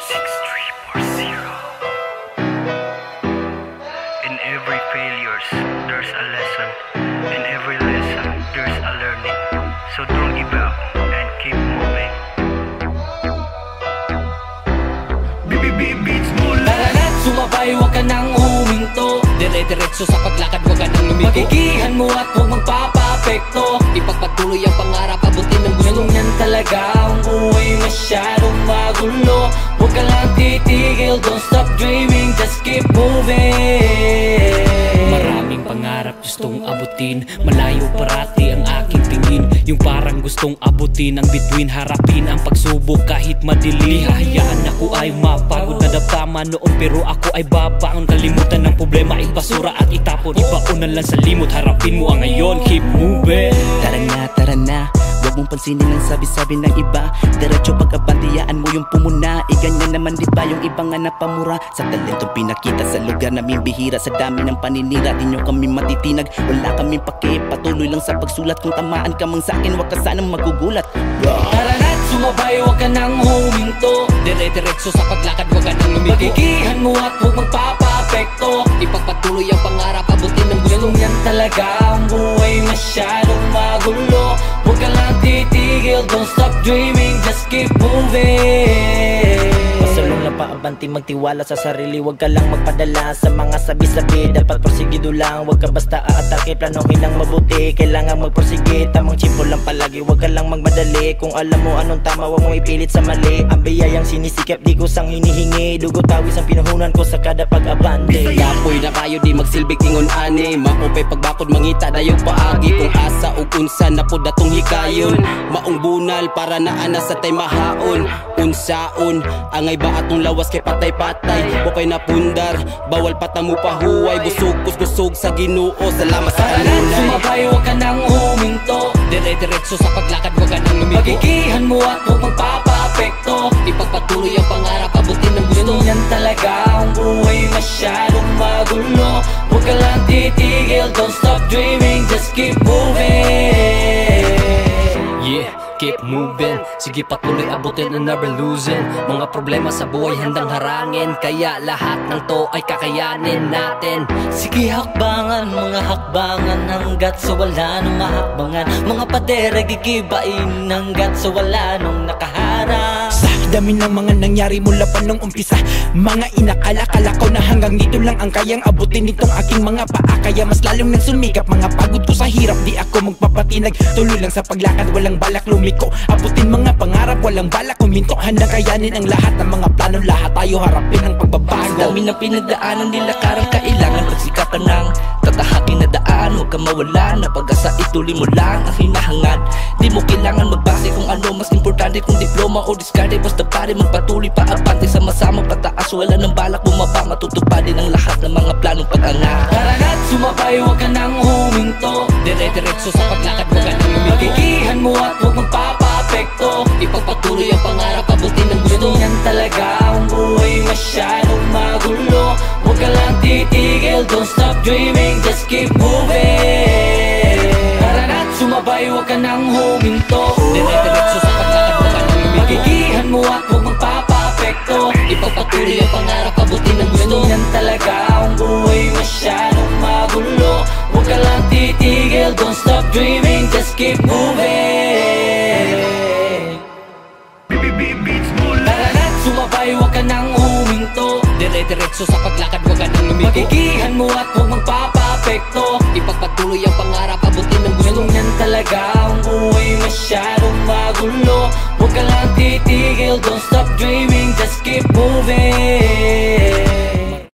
In every failures, there's a lesson. In every lesson, there's a learning. So don't give up and keep moving. Beats mula. Tara na't sumabay, huwag ka nang huminto. Dire-diretso sa paglakad, huwag ka nang lumiko. Magigihan mo at huwag magpapapekto. Ipagpatuloy ang pangarap, abutin ang gusto. Ganyan talaga ang buhay, masyadong magulo. Huwag ka lang titigil, don't stop dreaming, just keep moving. Maraming pangarap gustong abutin, malayo parati ang aking tingin. Yung parang gustong abutin ang bituin, harapin ang pagsubok kahit madili. Hahayaan ako ay mapagod, nadaptama noon pero ako ay babaon. Kalimutan ng problema, ibasura at itapon. Ibaunan lang sa limot, harapin mo ang ngayon, keep moving. Tara na, huwag mong pansinin ang sabi-sabi ng iba. Diretso pagkabandiyaan mo yung pumuna. Iganyan naman di ba yung ibang nga napamura. Sa talentong pinakita sa lugar naming bihira. Sa dami ng paninira, di nyo kami matitinag. Wala kaming pake, patuloy lang sa pagsulat. Kung tamaan ka mang sa'kin, huwag ka sanang magugulat. Tara na't sumabay, huwag ka nang huminto. Dire-diretso sa paglakad, huwag ka nang lumiko. Magigihan mo at huwag magpapapekto. Ipagpatuloy ang pangarap, abutin ang gusto. Yan talaga ang buhay, masyadong magulo. Huwag ka lang titigil, don't stop dreaming, just keep moving. Pasulong na paabanti, magtiwala sa sarili. Huwag ka lang magpadala sa mga sabi-sabi. Dapat porsigido lang, huwag ka basta aatake. Planohin ang mabuti, kailangan magporsige. Tamang chimpo lang palagi, huwag ka lang magmadali. Kung alam mo anong tama, huwag mong ipilit sa mali. Ang biyayang sinisikap, di ko sang hinihingi. Dugo tawis ang pinuhunan ko sa kada pag-abante. Yapoy na kayo, di magsilbig ingon ani. Maupay pagbakod, mangita dayong paagi. Kung asa o unsa na po datong hikayon. Maong bunal para naana sa tay mahaon. Unsaon, angay ba atong lawas kay patay-patay. Wakay na pundar, bawal patamu pahuway. Busog sa Ginoo, salamat sa kanunay. Sumabay, huwag ka nang huminto. Dire-diretso sa paglakad, huwag ka nang lumiko. Magigihan mo at huwag magpapapekto. Ipagpatuloy ang pangarap, abutin ang gusto. Yan talaga ang buhay, masyadong magulo. Huwag ka lang titigil, don't stop dreaming, just keep moving. Yeah, keep moving. Sige patuloy abutin and never losing. Mga problema sa buhay handang harangin. Kaya lahat ng to ay kakayanin natin. Sige hakbangan, mga hakbangan. Hanggat sa wala nung mahakbangan. Mga padere gigibain. Hanggat sa wala nung nakaharang. Sa dami ng mga nangyari mula pa nung umpisa, mga inakala-kala ko na hanggang dito lang ang kayang abutin nitong aking mga paa. Kaya mas lalong nang sumikap, mga pagod ko sa hirap. Di ako magpapatinag, tuloy lang sa paglakad. Walang balak lumiko, abutin mga pangarap. Walang balak huminto, handang kayanin ang lahat ng mga plano. Lahat tayo harapin ang pagbabago. Dami ng pinagdaanan, nilakaran kailangan pagsikatan ng tatahakin na daan. Huwag ka mawala na pag-asa, ituloy mo lang ang hinahangad. Di mo kailangan magbase kung ano mas importante, kung diploma o diskarte. Basta pare magpatuloy pa abante, sama-sama pataas. Wala ng balak bumaba, matutupadin ang lahat ng mga planong pag-angat. Tara na't sumabay, huwag ka nang huminto. Dire-diretso sa paglakad, huwag ka nang lumiko. Magigihan mo at huwag magpapapekto. Ipagpatuloy ang pangarap, abutin ang gusto. Yan talaga ang buhay, masyadong magulo. Huwag ka lang titigil, don't stop dreaming, just keep moving. Tara na't sumabay, huwag ka nang huminto. Dire-diretso sa paglakad, huwag ka nang lumiko. Magigihan mo at huwag magpapapekto. Ipagpatuloy ang pangarap, abutin ang gusto. Yan talaga ang buhay, masyadong magulo. Huwag ka lang titigil, don't stop dreaming, just keep moving. Beats mula. Tara na't sumabay, huwag ka nang huminto. Dire-diretso sa paglakad, huwag ka nang lumiko. Magigihan mo at huwag magpapapekto. Ipagpatuloy ang pangarap, abutin ang gusto. Yan talaga ang buhay, masyadong magulo. Huwag ka lang titigil, don't stop dreaming, just keep moving.